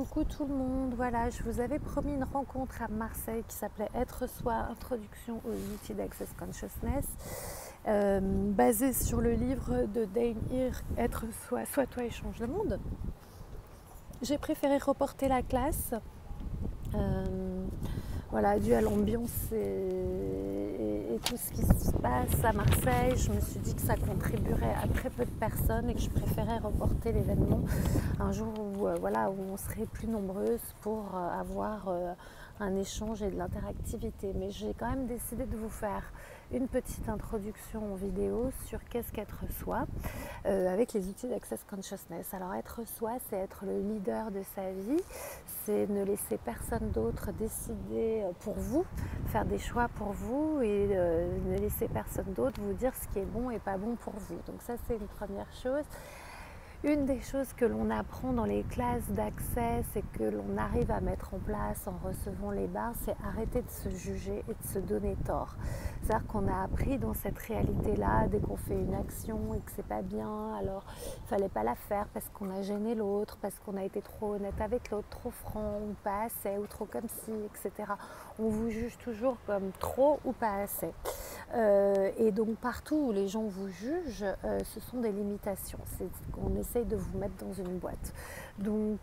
Coucou tout le monde, voilà, je vous avais promis une rencontre à Marseille qui s'appelait Être Soi, Introduction aux outils d'Access Consciousness, basée sur le livre de Dane Heer, Être Soi, Sois toi et change le monde. J'ai préféré reporter la classe, voilà, dû à l'ambiance et tout ce qui se passe à Marseille. Je me suis dit que ça contribuerait à très peu de personnes et que je préférais reporter l'événement un jour où, voilà, où on serait plus nombreuses pour avoir un échange et de l'interactivité. Mais j'ai quand même décidé de vous faire une petite introduction en vidéo sur qu'est-ce qu'être soi avec les outils d'Access Consciousness. Alors être soi, c'est être le leader de sa vie, c'est ne laisser personne d'autre décider pour vous, faire des choix pour vous et ne laisser personne d'autre vous dire ce qui est bon et pas bon pour vous. Donc ça, c'est une première chose. Une des choses que l'on apprend dans les classes d'accès, c'est que l'on arrive à mettre en place en recevant les barres, c'est arrêter de se juger et de se donner tort. C'est-à-dire qu'on a appris dans cette réalité-là, dès qu'on fait une action et que c'est pas bien, alors il fallait pas la faire parce qu'on a gêné l'autre, parce qu'on a été trop honnête avec l'autre, trop franc ou pas assez, ou trop comme ci, etc. On vous juge toujours comme trop ou pas assez. Et donc partout où les gens vous jugent, ce sont des limitations. C'est qu'on essaye de vous mettre dans une boîte. Donc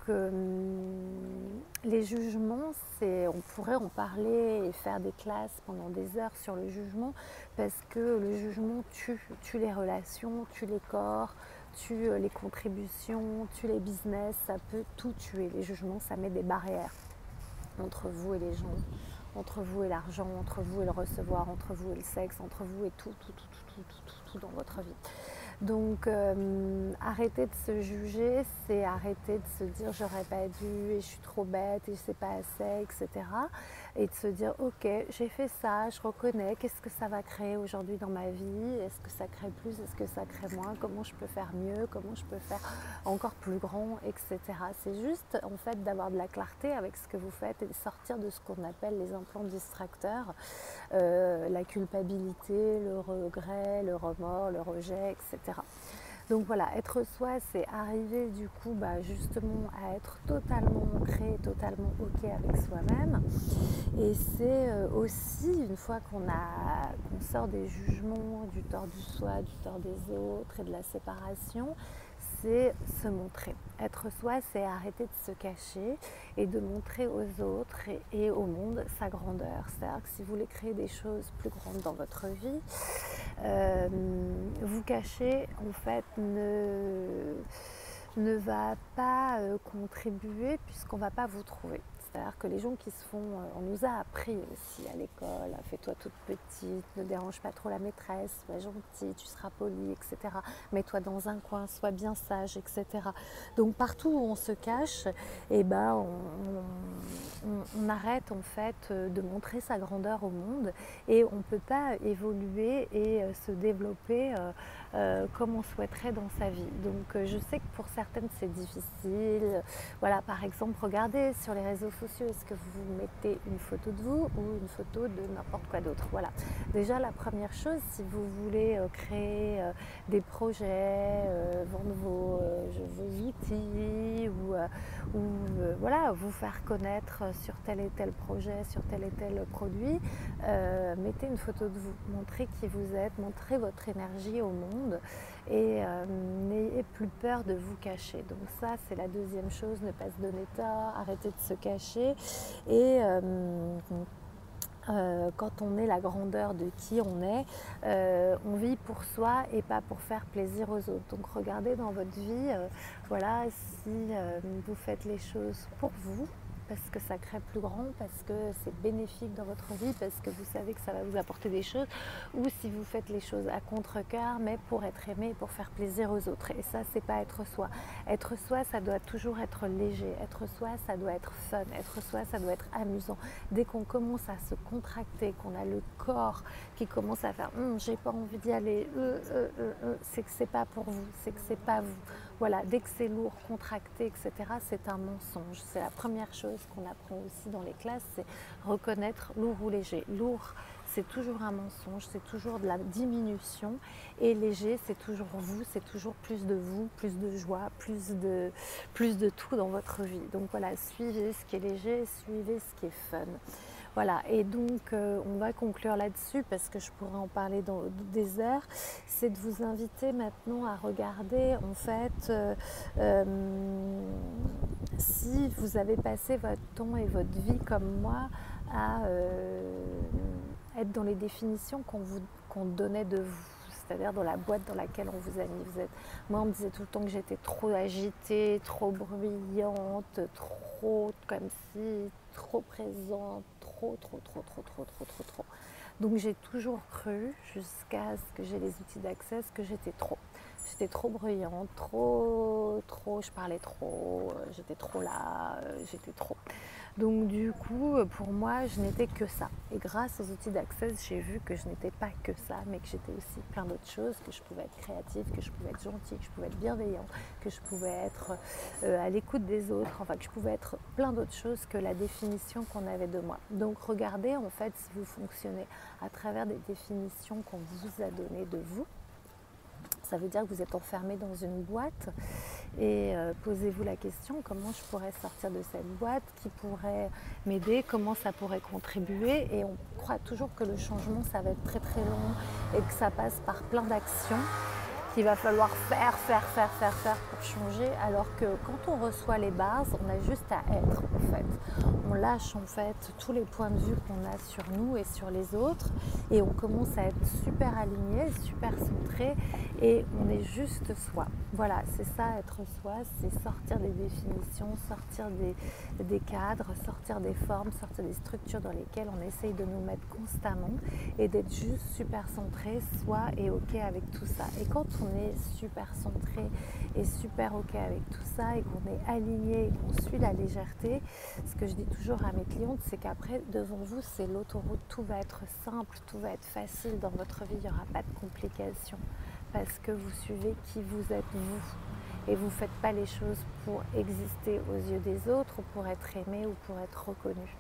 les jugements, on pourrait en parler et faire des classes pendant des heures sur le jugement, parce que le jugement tue les relations, tue les corps, tue les contributions, tue les business, ça peut tout tuer. Les jugements, ça met des barrières entre vous et les gens, entre vous et l'argent, entre vous et le recevoir, entre vous et le sexe, entre vous et tout dans votre vie. Donc arrêter de se juger, c'est arrêter de se dire j'aurais pas dû et je suis trop bête et je sais pas assez, etc. Et de se dire ok, j'ai fait ça, je reconnais, qu'est-ce que ça va créer aujourd'hui dans ma vie, est-ce que ça crée plus, est-ce que ça crée moins, comment je peux faire mieux, comment je peux faire encore plus grand, etc. C'est juste en fait d'avoir de la clarté avec ce que vous faites et de sortir de ce qu'on appelle les implants distracteurs, la culpabilité, le regret, le remords, le rejet, etc. Donc voilà, être soi, c'est arriver du coup justement à être totalement ancré, totalement ok avec soi-même. Et c'est aussi, une fois qu'on sort des jugements, du tort du soi, du tort des autres et de la séparation, c'est se montrer. Être soi, c'est arrêter de se cacher et de montrer aux autres et au monde sa grandeur. C'est-à-dire que si vous voulez créer des choses plus grandes dans votre vie, vous cacher en fait ne va pas contribuer puisqu'on ne va pas vous trouver. C'est-à-dire que les gens qui se font, on nous a appris aussi à l'école, fais-toi toute petite, ne dérange pas trop la maîtresse, sois gentille, tu seras poli, etc. Mets-toi dans un coin, sois bien sage, etc. Donc partout où on se cache, eh ben, on arrête en fait de montrer sa grandeur au monde et on ne peut pas évoluer et se développer comme on souhaiterait dans sa vie. Donc je sais que pour certaines c'est difficile. Voilà, par exemple, regardez sur les réseaux sociaux, est-ce que vous mettez une photo de vous ou une photo de n'importe quoi d'autre? Voilà. Déjà la première chose, si vous voulez créer des projets, vendre vos outils ou voilà, vous faire connaître sur tel et tel projet, sur tel et tel produit, mettez une photo de vous, montrez qui vous êtes, montrez votre énergie au monde et n'ayez plus peur de vous cacher. Donc ça, c'est la deuxième chose, ne pas se donner tort, arrêter de se cacher et quand on est la grandeur de qui on est, on vit pour soi et pas pour faire plaisir aux autres. Donc regardez dans votre vie, voilà, si vous faites les choses pour vous, parce que ça crée plus grand, parce que c'est bénéfique dans votre vie, parce que vous savez que ça va vous apporter des choses, ou si vous faites les choses à contre-cœur, mais pour être aimé et pour faire plaisir aux autres. Et ça, c'est pas être soi. Être soi, ça doit toujours être léger. Être soi, ça doit être fun. Être soi, ça doit être amusant. Dès qu'on commence à se contracter, qu'on a le corps qui commence à faire j'ai pas envie d'y aller, c'est que c'est pas pour vous, c'est que c'est pas vous. Voilà, dès que c'est lourd, contracté, etc., c'est un mensonge. C'est la première chose qu'on apprend aussi dans les classes, c'est reconnaître lourd ou léger. Lourd, c'est toujours un mensonge, c'est toujours de la diminution. Et léger, c'est toujours vous, c'est toujours plus de vous, plus de joie, plus de tout dans votre vie. Donc voilà, suivez ce qui est léger, suivez ce qui est fun. Voilà, et donc on va conclure là-dessus parce que je pourrais en parler dans des heures. C'est de vous inviter maintenant à regarder en fait si vous avez passé votre temps et votre vie comme moi à être dans les définitions qu'on donnait de vous, c'est-à-dire dans la boîte dans laquelle on vous a mis. Moi, on me disait tout le temps que j'étais trop agitée, trop bruyante, trop comme si, trop présente, trop. Donc j'ai toujours cru, jusqu'à ce que j'ai les outils d'accès, que j'étais trop. J'étais trop bruyante, je parlais trop, j'étais trop là, j'étais trop. Donc du coup, pour moi, je n'étais que ça. Et grâce aux outils d'accès, j'ai vu que je n'étais pas que ça, mais que j'étais aussi plein d'autres choses, que je pouvais être créative, que je pouvais être gentille, que je pouvais être bienveillante, que je pouvais être à l'écoute des autres, enfin que je pouvais être plein d'autres choses que la définition qu'on avait de moi. Donc regardez en fait si vous fonctionnez à travers des définitions qu'on vous a données de vous. Ça veut dire que vous êtes enfermé dans une boîte et posez-vous la question, comment je pourrais sortir de cette boîte, qui pourrait m'aider, comment ça pourrait contribuer. Et on croit toujours que le changement, ça va être très très long et que ça passe par plein d'actions qu'il va falloir faire pour changer, alors que quand on reçoit les bases, on a juste à être en fait. On lâche en fait tous les points de vue qu'on a sur nous et sur les autres et on commence à être super aligné, super centré et on est juste soi. Voilà, c'est ça être soi, c'est sortir des définitions, sortir des cadres, sortir des formes, sortir des structures dans lesquelles on essaye de nous mettre constamment et d'être juste super centré, soi et ok avec tout ça. Et quand on est super centré et super ok avec tout ça et qu'on est aligné et qu'on suit la légèreté, ce que je dis toujours à mes clientes, c'est qu'après devant vous c'est l'autoroute, tout va être simple, tout va être facile dans votre vie, il n'y aura pas de complications parce que vous suivez qui vous êtes vous et vous ne faites pas les choses pour exister aux yeux des autres ou pour être aimé ou pour être reconnu.